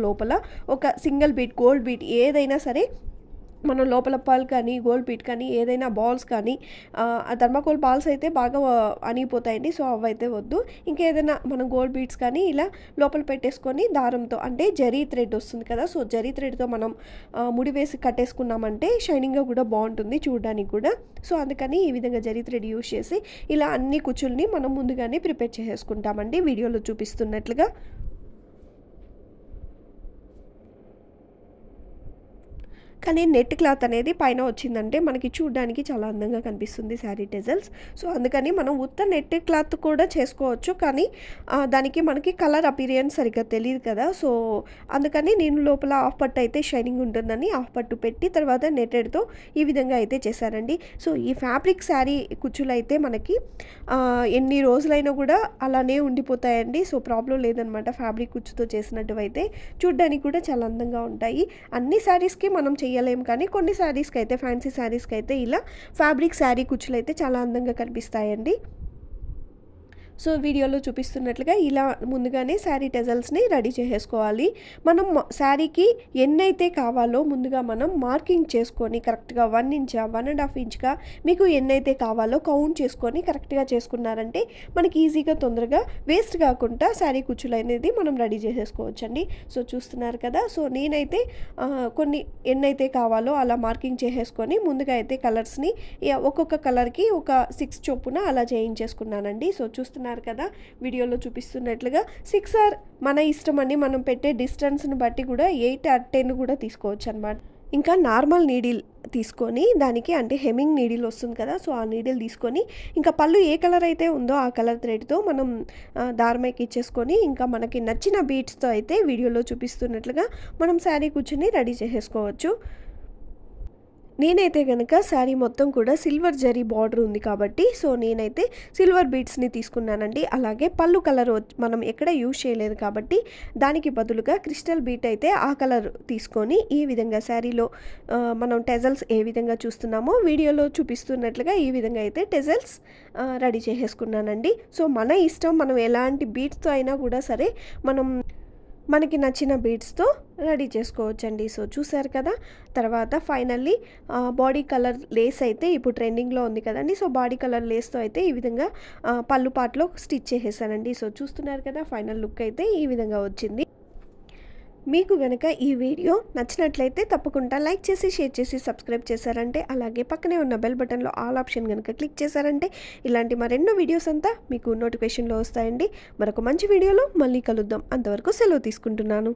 లోపల ఒక single beat gold beat ఏదైనా సరే మనం లోపల పర్ల్ కానీ గోల్డ్ బీట్ కానీ ఏదైనా బాల్స్ కానీ థర్మాకోల్ బాల్స్ అయితే బాగా అనిగిపోతాయండి. సో అవైతే వద్దు. ఇంకేదైనా మనం గోల్డ్ బీట్స్ కానీ ఇలా లోపల పెట్టేసుకొని దారంతో అంటే జరీ థ్రెడ్ వస్తుంది కదా, సో జరీ థ్రెడ్తో మనం ముడి వేసి కట్టేసుకున్నామంటే షైనింగ్గా కూడా బాగుంటుంది చూడడానికి కూడా. సో అందుకని ఈ విధంగా జరీ థ్రెడ్ యూజ్ చేసి ఇలా అన్ని కుచ్చుల్ని మనం ముందుగానే ప్రిపేర్ చేసేసుకుంటామండి వీడియోలో చూపిస్తున్నట్లుగా. కానీ నెట్ క్లాత్ అనేది పైన వచ్చిందంటే మనకి చూడడానికి చాలా అందంగా కనిపిస్తుంది శారీ టెజల్స్. సో అందుకని మనం ఉత్త నెట్ క్లాత్ కూడా చేసుకోవచ్చు, కానీ దానికి మనకి కలర్ అపీరియన్స్ సరిగ్గా తెలియదు కదా. సో అందుకని నేను లోపల హాఫ్ పట్టు అయితే షైనింగ్ ఉంటుందని హాఫ్ పట్టు పెట్టి తర్వాత నెట్టెడ్తో ఈ విధంగా అయితే చేశానండి. సో ఈ ఫ్యాబ్రిక్ శారీ కుచ్చులు అయితే మనకి ఎన్ని రోజులైనా కూడా అలానే ఉండిపోతాయండి. సో ప్రాబ్లం లేదనమాట. ఫ్యాబ్రిక్ కుచ్చుతో చేసినట్టు అయితే చూడడానికి కూడా చాలా అందంగా ఉంటాయి. అన్ని శారీస్కి మనం చేయలేము, కానీ కొన్ని శారీస్కి అయితే ఫ్యాన్సీ శారీస్కి అయితే ఇలా ఫ్యాబ్రిక్ శారీ కుచ్చులు అయితే చాలా అందంగా కనిపిస్తాయండి. సో వీడియోలో చూపిస్తున్నట్లుగా ఇలా ముందుగానే శారీ టెజల్స్ని రెడీ చేసేసుకోవాలి. మనం శారీకి ఎన్నైతే కావాలో ముందుగా మనం మార్కింగ్ చేసుకొని కరెక్ట్గా 1 ఇంచా 1.5 ఇంచ్గా మీకు ఎన్నైతే కావాలో కౌంట్ చేసుకొని కరెక్ట్గా చేసుకున్నారంటే మనకి ఈజీగా తొందరగా వేస్ట్ కాకుండా శారీ కుచ్చులు అనేది మనం రెడీ చేసేసుకోవచ్చండి. సో చూస్తున్నారు కదా. సో నేనైతే కొన్ని ఎన్నైతే కావాలో అలా మార్కింగ్ చేసేసుకొని ముందుగా అయితే కలర్స్ని ఒక్కొక్క కలర్కి ఒక 6 చొప్పున అలా చేయించేసుకున్నానండి. సో చూస్తున్నారు కదా వీడియోలో చూపిస్తున్నట్లుగా 6 ఆర్ మన ఇష్టం అండి. మనం పెట్టే డిస్టెన్స్ని బట్టి కూడా 8 ఆర్ 10 కూడా తీసుకోవచ్చు అనమాట. ఇంకా నార్మల్ నీడిల్ తీసుకొని దానికి అంటే హెమ్మింగ్ నీడిల్ వస్తుంది కదా, సో ఆ నీడిల్ తీసుకొని ఇంకా పళ్ళు ఏ కలర్ అయితే ఉందో ఆ కలర్ థ్రెడ్తో మనం దారం ఎక్కిచ్చేసుకొని ఇంకా మనకి నచ్చిన బీట్స్తో అయితే వీడియోలో చూపిస్తున్నట్లుగా మనం శారీ కుచ్చుని రెడీ చేసేసుకోవచ్చు. నేనైతే కనుక శారీ మొత్తం కూడా సిల్వర్ జరీ బార్డర్ ఉంది కాబట్టి సో నేనైతే సిల్వర్ బీడ్స్ని తీసుకున్నానండి. అలాగే పళ్ళు కలర్ మనం ఎక్కడ యూజ్ చేయలేదు కాబట్టి దానికి బదులుగా క్రిస్టల్ బీట్ అయితే ఆ కలర్ తీసుకొని ఈ విధంగా శారీలో మనం టెజల్స్ ఏ విధంగా చూస్తున్నామో వీడియోలో చూపిస్తున్నట్లుగా ఈ విధంగా అయితే టెజల్స్ రెడీ చేసేసుకున్నానండి. సో మన ఇష్టం, మనం ఎలాంటి బీడ్స్తో అయినా కూడా సరే మనం మనకి నచ్చిన బీడ్స్తో రెడీ చేసుకోవచ్చండి. సో చూసారు కదా. తర్వాత ఫైనల్లీ బాడీ కలర్ లేస్ అయితే ఇప్పుడు ట్రెండింగ్లో ఉంది కదండి. సో బాడీ కలర్ లేస్తో అయితే ఈ విధంగా పళ్ళు పాటలో స్టిచ్ చేసేసానండి. సో చూస్తున్నారు కదా ఫైనల్ లుక్ అయితే ఈ విధంగా వచ్చింది. మీకు కనుక ఈ వీడియో నచ్చినట్లయితే తప్పకుండా లైక్ చేసి షేర్ చేసి సబ్స్క్రైబ్ చేశారంటే, అలాగే పక్కనే ఉన్న బెల్ బటన్లో ఆల్ ఆప్షన్ కనుక క్లిక్ చేశారంటే ఇలాంటి మరెన్నో వీడియోస్ అంతా మీకు నోటిఫికేషన్లో వస్తాయండి. మరొక మంచి వీడియోలో మళ్ళీ కలుద్దాం. అంతవరకు సెలవు తీసుకుంటున్నాను.